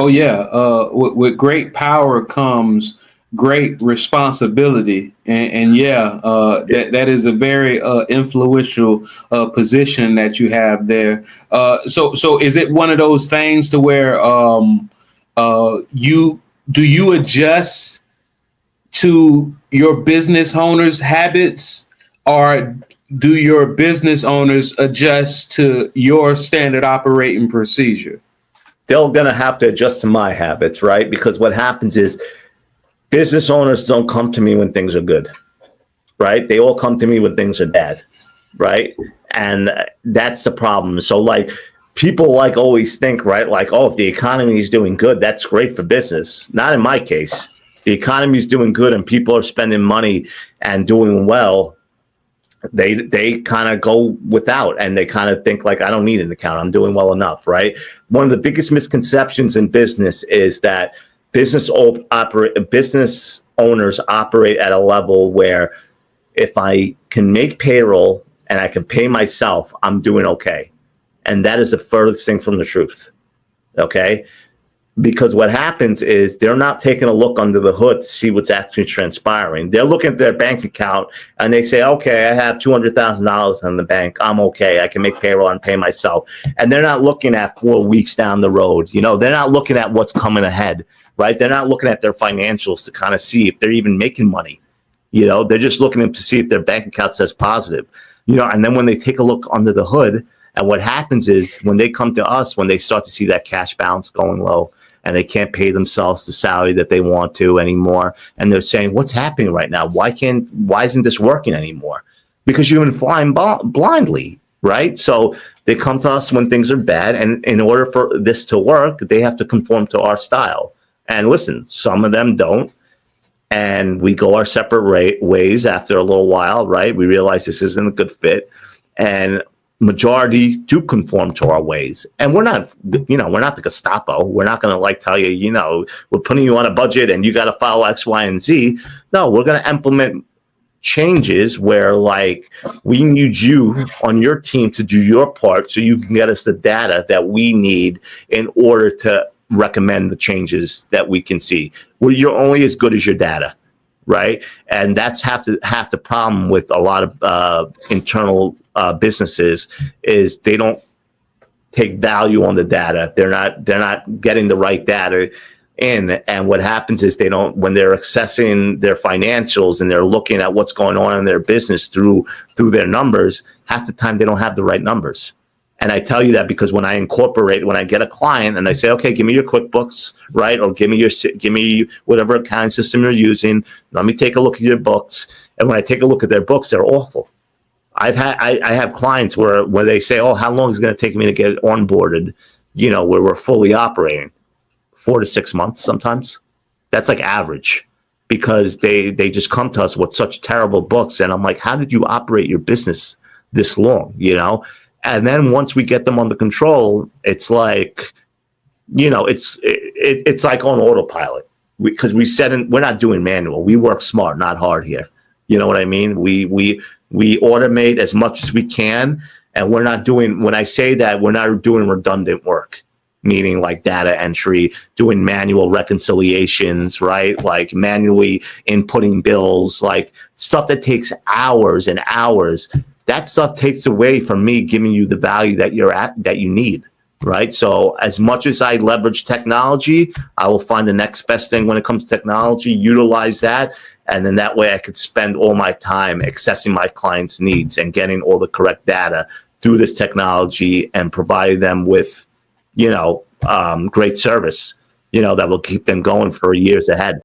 Oh yeah, with great power comes great responsibility, and yeah, that is a very influential position that you have there. So is it one of those things to where you do you adjust to your business owners' habits, or do your business owners adjust to your standard operating procedure? They're going to have to adjust to my habits, right? Because what happens is business owners don't come to me when things are good, right? They all come to me when things are bad, right? And that's the problem. So like people like always think, right? Like, oh, if the economy is doing good, that's great for business. Not in my case. The economy is doing good and people are spending money and doing well. They kind of go without, and they kind of think like, I don't need an account. I'm doing well enough, right? One of the biggest misconceptions in business is that business owners operate at a level where if I can make payroll and I can pay myself, I'm doing okay. And that is the furthest thing from the truth. Okay. Because what happens is they're not taking a look under the hood to see what's actually transpiring. They're looking at their bank account and they say, okay, I have $200,000 in the bank. I'm okay. I can make payroll and pay myself. And they're not looking at 4 weeks down the road. You know, they're not looking at what's coming ahead, right? They're not looking at their financials to kind of see if they're even making money. You know, they're just looking to see if their bank account says positive, you know, and then when they take a look under the hood, and what happens is when they come to us, when they start to see that cash balance going low, and they can't pay themselves the salary that they want to anymore. And they're saying, what's happening right now? Why isn't this working anymore? Because you've been flying blindly, right? So they come to us when things are bad. And in order for this to work, they have to conform to our style. And listen, some of them don't. And we go our separate ways after a little while, right? We realize this isn't a good fit. And majority do conform to our ways, and we're not the Gestapo. We're not going to like tell you, you know, we're putting you on a budget and you got to follow X, Y, and Z. No, we're going to implement changes where like we need you on your team to do your part so you can get us the data that we need in order to recommend the changes that we can see. Well, you're only as good as your data. Right. And that's half the problem with a lot of internal businesses is they don't take value on the data. They're not getting the right data in. And what happens is when they're accessing their financials and they're looking at what's going on in their business through their numbers, half the time they don't have the right numbers. And I tell you that because when I get a client and I say, okay, give me your QuickBooks, right? Or give me whatever accounting system you're using. Let me take a look at your books. And when I take a look at their books, they're awful. I have clients where they say, oh, how long is it going to take me to get onboarded? You know, where we're fully operating 4 to 6 months sometimes. That's like average because they just come to us with such terrible books. And I'm like, how did you operate your business this long? You know? And then once we get them under control, it's like, you know, it's like on autopilot because we're not doing manual. We work smart, not hard here. You know what I mean? We automate as much as we can, and we're not doing. When I say that, we're not doing redundant work, meaning like data entry, doing manual reconciliations, right? Like manually inputting bills, like stuff that takes hours and hours. That stuff takes away from me giving you the value that you need, right? So as much as I leverage technology, I will find the next best thing when it comes to technology, utilize that, and then that way I could spend all my time accessing my clients' needs and getting all the correct data through this technology and providing them with, you know, great service, you know, that will keep them going for years ahead.